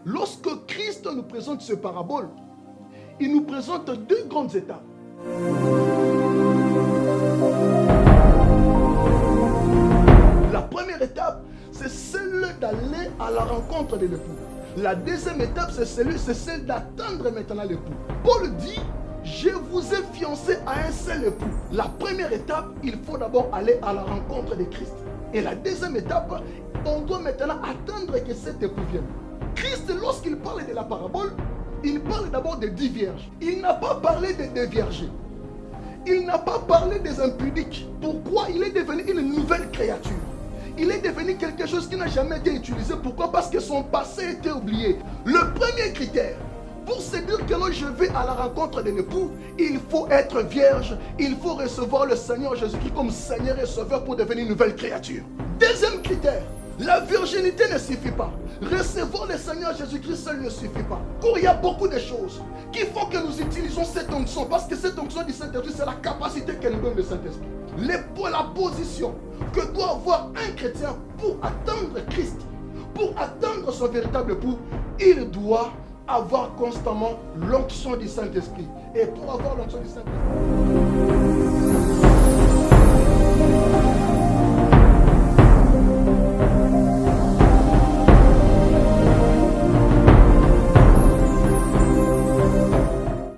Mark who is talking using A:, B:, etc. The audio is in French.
A: Lorsque Christ nous présente ce parabole, il nous présente deux grandes étapes. La première étape, c'est celle d'aller à la rencontre de l'époux. La deuxième étape, c'est celle d'attendre maintenant l'époux. Paul dit, je vous ai fiancé à un seul époux. La première étape, il faut d'abord aller à la rencontre de Christ. Et la deuxième étape, on doit maintenant attendre que cet époux vienne. Christ, lorsqu'il parle de la parabole, il parle d'abord des 10 vierges. Il n'a pas parlé des 2 vierges. Il n'a pas parlé des impudiques. Pourquoi? Il est devenu une nouvelle créature. Il est devenu quelque chose qui n'a jamais été utilisé. Pourquoi? Parce que son passé était oublié. Le premier critère, pour se dire que non, je vais à la rencontre de l'époux, il faut être vierge, il faut recevoir le Seigneur Jésus-Christ comme Seigneur et Sauveur pour devenir une nouvelle créature. Deuxième critère, la virginité ne suffit pas. Recevoir le Seigneur Jésus-Christ seul ne suffit pas. Car il y a beaucoup de choses qui font que nous utilisons cette onction. Parce que cette onction du Saint-Esprit, c'est la capacité que nous donne le Saint-Esprit. La position que doit avoir un chrétien pour attendre Christ, pour attendre son véritable époux, il doit avoir constamment l'onction du Saint-Esprit. Et pour avoir l'onction du Saint-Esprit,